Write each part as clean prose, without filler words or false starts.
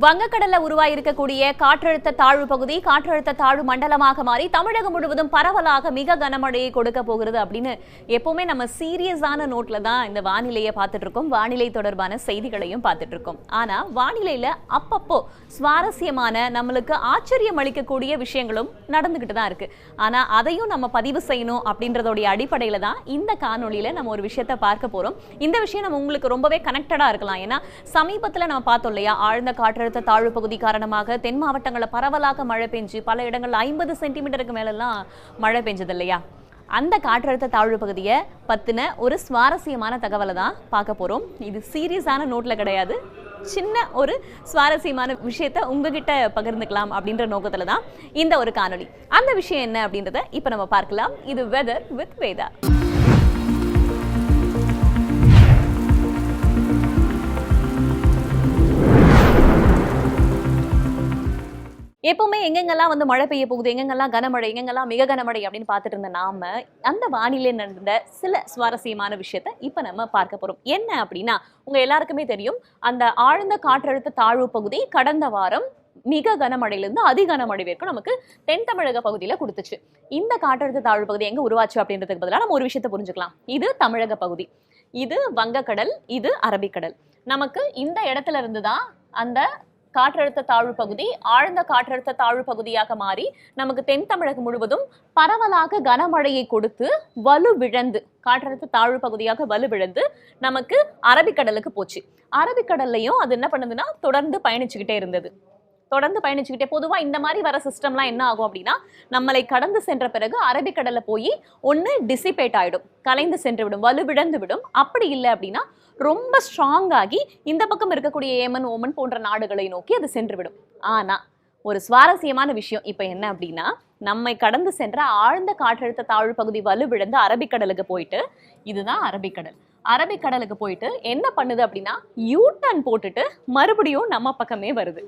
வங்கக்கடல்ல உருவாயிருக்கக்கூடிய காற்றழுத்த தாழ்வு பகுதி காற்றழுத்த தாழ்வு மண்டலமாக மாறி தமிழகம் முழுவதும் பரவலாக மிக கனமழையை கொடுக்க போகிறது அப்படின்னு எப்பவுமே நம்ம சீரியஸான நோட்ல தான் இந்த வானிலையை பார்த்துட்டு இருக்கோம். வானிலை தொடர்பான செய்திகளையும் பார்த்துட்டு இருக்கோம். ஆனா வானிலையில அப்பப்போ சுவாரஸ்யமான நம்மளுக்கு ஆச்சரியம் அளிக்கக்கூடிய விஷயங்களும் நடந்துகிட்டு தான் இருக்கு. ஆனா அதையும் நம்ம பதிவு செய்யணும் அப்படின்றதோடைய அடிப்படையில தான் இந்த காணொலியில நம்ம ஒரு விஷயத்த பார்க்க போறோம். இந்த விஷயம் நம்ம உங்களுக்கு ரொம்பவே கனெக்டடா இருக்கலாம். ஏன்னா சமீபத்துல நம்ம பார்த்தோம் இல்லையா, ஆழ்ந்த காற்றழுத்த தாழ்வு பகுதி காரணமாக தென் மாவட்டங்கள்ல பரவலாக மழை பெஞ்சு பல இடங்கள்ல 50 சென்டிமீட்டருக்கு மேலெல்லாம் மழை பெஞ்சது இல்லையா. அந்த காற்றழுத்த தாழ்வு பகுதியை பத்தின ஒரு சுவாரஸ்யமான தகவலை தான் பார்க்க போறோம். இது சீரியஸான நோட்ல கிடையாது, சின்ன ஒரு சுவாரஸ்யமான விஷயத்த உங்ககிட்ட பகிர்ந்துக்கலாம் அப்படின்ற நோக்கத்துல தான் இந்த ஒரு காணொலி. அந்த விஷயம் என்ன அப்படின்றத இப்ப நம்ம பார்க்கலாம். இது வெதர் வித் வேதா. எப்பவுமே எங்கெங்கெல்லாம் வந்து மழை பெய்ய போகுது, எங்கெங்கெல்லாம் கனமழை, எங்கெங்கெல்லாம் மிக கனமழை அப்படின்னு பார்த்துட்டு இருந்த நாம அந்த வானிலை நடந்த சில சுவாரஸ்யமான விஷயத்த இப்ப நம்ம பார்க்க போறோம். என்ன அப்படின்னா, உங்க எல்லாருக்குமே தெரியும், அந்த ஆழ்ந்த காற்றழுத்த தாழ்வு பகுதி கடந்த வாரம் மிக கனமழையிலிருந்து அதி கனமழை வரைக்கும் நமக்கு தென் தமிழக பகுதியில கொடுத்துச்சு. இந்த காற்றழுத்த தாழ்வு பகுதி எங்க உருவாச்சு அப்படின்றதுக்கு பதிலாக நம்ம ஒரு விஷயத்த புரிஞ்சுக்கலாம். இது தமிழக பகுதி, இது வங்கக்கடல், இது அரபிக்கடல். நமக்கு இந்த இடத்துல இருந்துதான் அந்த காற்றழுத்த தாழ்வு பகுதி ஆழ்ந்த காற்றழுத்த தாழ்வு பகுதியாக மாறி நமக்கு தென் தமிழகம் முழுவதும் பரவலாக கனமழையை கொடுத்து வலுவிழந்து காற்றழுத்த தாழ்வு பகுதியாக வலுவிழந்து நமக்கு அரபிக்கடலுக்கு போச்சு. அரபிக்கடல்லையும் அது என்ன பண்ணுதுன்னா தொடர்ந்து பயணிச்சுக்கிட்டே இருந்தது. பொதுவா இந்த மாதிரி வர சிஸ்டம்லாம் என்ன ஆகும் அப்படின்னா, நம்மளை கடந்து சென்ற பிறகு அரபிக்கடல்ல போய் ஒன்னு டிசிபேட் ஆயிடும், கலைந்து சென்று விடும், வலுவிழந்து விடும். அப்படி இல்லை அப்படின்னா ரொம்ப ஸ்ட்ராங் ஆகி இந்த பக்கம் இருக்கக்கூடிய ஏமன், ஓமன் போன்ற நாடுகளை நோக்கி அது சென்று விடும். ஆனா ஒரு சுவாரஸ்யமான விஷயம் இப்ப என்ன அப்படின்னா, நம்மை கடந்து சென்ற ஆழ்ந்த காற்றழுத்த தாழ்வு பகுதி வலுவிழந்து அரபிக்கடலுக்கு போயிட்டு, இதுதான் அரபிக்கடல், அரபிக்கடலுக்கு போயிட்டு என்ன பண்ணுது அப்படின்னா யூ டர்ன் போட்டுட்டு மறுபடியும் நம்ம பக்கமே வருது.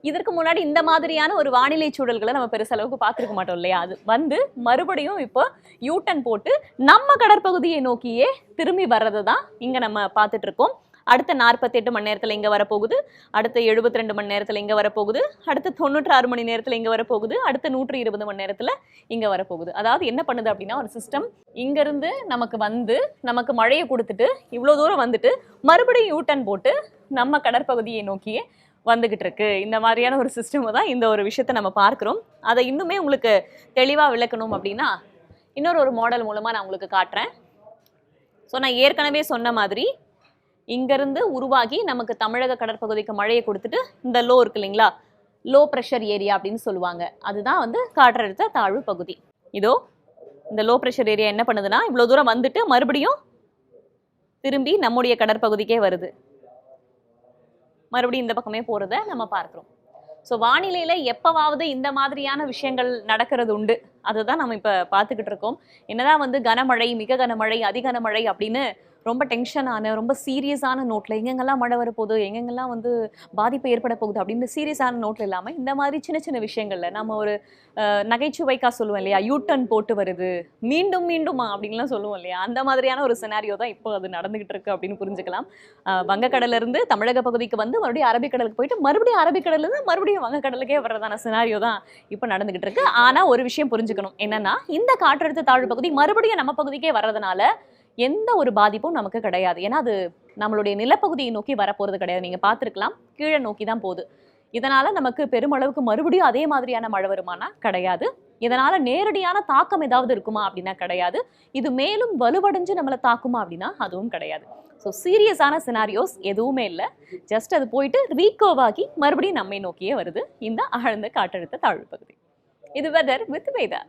இதற்கு முன்னாடி இந்த மாதிரியான ஒரு வானிலை சூழல்களை நம்ம பெருசளவுக்கு பார்த்துருக்க மாட்டோம் இல்லையா. அது வந்து மறுபடியும் இப்போ யூ டர்ன் போட்டு நம்ம கடற்பகுதியை நோக்கியே திரும்பி வர்றது தான் இங்க நம்ம பார்த்துட்டு இருக்கோம். அடுத்த 48 மணி நேரத்தில் இங்கே வரப்போகுது, அடுத்த 72 மணி நேரத்தில் இங்கே வரப்போகுது, அடுத்த 96 மணி நேரத்தில் இங்கே வரப்போகுது, அடுத்த 120 மணி நேரத்தில் இங்கே வரப்போகுது. அதாவது என்ன பண்ணுது அப்படின்னா, ஒரு சிஸ்டம் இங்கேருந்து நமக்கு வந்து நமக்கு மழையை கொடுத்துட்டு இவ்வளோ தூரம் வந்துட்டு மறுபடியும் யூட்டன் போட்டு நம்ம கடற்பகுதியை நோக்கியே வந்துகிட்டு இருக்கு. இந்த மாதிரியான ஒரு சிஸ்டம் தான் இந்த ஒரு விஷயத்தை நம்ம பார்க்குறோம். அதை இன்னுமே உங்களுக்கு தெளிவாக விளக்கணும் அப்படின்னா இன்னொரு மாடல் மூலமாக நான் உங்களுக்கு காட்டுறேன். ஸோ நான் ஏற்கனவே சொன்ன மாதிரி இங்கிருந்து உருவாகி நமக்கு தமிழக கடற்பகுதிக்கு மழையை கொடுத்துட்டு இந்த லோ இருக்கு இல்லைங்களா, லோ ப்ரெஷர் ஏரியா அப்படின்னு சொல்லுவாங்க, அதுதான் வந்து காற்றழுத்த தாழ்வு பகுதி. இதோ இந்த லோ ப்ரெஷர் ஏரியா என்ன பண்ணுதுன்னா இவ்வளோ தூரம் வந்துட்டு மறுபடியும் திரும்பி நம்முடைய கடற்பகுதிக்கே வருது, மறுபடியும் இந்த பக்கமே போகிறத நம்ம பார்க்குறோம். ஸோ வானிலையில் எப்போவாவது இந்த மாதிரியான விஷயங்கள் நடக்கிறது உண்டு. அதுதான் நம்ம இப்போ பார்த்துக்கிட்டு இருக்கோம். என்னதான் வந்து கனமழை, மிக கனமழை, அதிகனமழை அப்படின்னு ரொம்ப டென்ஷனான ரொம்ப சீரியஸான நோட்டில் எங்கெங்கெல்லாம் மழை வரப்போகுது, எங்கெங்கெல்லாம் வந்து பாதிப்பு ஏற்பட போகுது அப்படின்னு சீரியஸான நோட்டில் இல்லாமல் இந்த மாதிரி சின்ன சின்ன விஷயங்களில் நம்ம ஒரு நகைச்சுவைக்காக சொல்லுவோம் இல்லையா, யூட்டன் போட்டு வருது மீண்டும் மீண்டுமா அப்படின்லாம் சொல்லுவோம் இல்லையா, அந்த மாதிரியான ஒரு சினாரியோ தான் இப்போ அது நடந்துகிட்டு இருக்கு அப்படின்னு புரிஞ்சுக்கலாம். வங்கக்கடலிருந்து தமிழக பகுதிக்கு வந்து மறுபடியும் அரபிக்கடலுக்கு போயிட்டு மறுபடியும் அரபிக்கடலிருந்து மறுபடியும் வங்கக்கடலுக்கே வர்றதான சினாரியோ தான் இப்போ நடந்துகிட்டு இருக்கு. ஆனால் ஒரு விஷயம் புரிஞ்சுக்கணும், என்னன்னா இந்த காற்றழுத்த தாழ்வு பகுதி மறுபடியும் நம்ம பகுதிக்கே வர்றதுனால எந்த ஒரு பாதிப்பும் நமக்கு கிடையாது. ஏன்னா அது நம்மளுடைய நிலப்பகுதியை நோக்கி வரப்போறது கிடையாது. நீங்க பார்த்துருக்கலாம், கீழே நோக்கி தான் போகுது. இதனால நமக்கு பெருமளவுக்கு மறுபடியும் அதே மாதிரியான மழை வருமானா கிடையாது. இதனால நேரடியான தாக்கம் ஏதாவது இருக்குமா அப்படின்னா கிடையாது. இது மேலும் வலுவடைஞ்சு நம்மளை தாக்குமா அப்படின்னா அதுவும் கிடையாது. ஸோ சீரியஸான சினாரியோஸ் எதுவுமே இல்லை. ஜஸ்ட் அது போயிட்டு ரீகோவாகி மறுபடியும் நம்மை நோக்கியே வருது இந்த ஆழ்ந்த காற்றழுத்த தாழ்வு பகுதி. இது வெதர் வித் வேதா.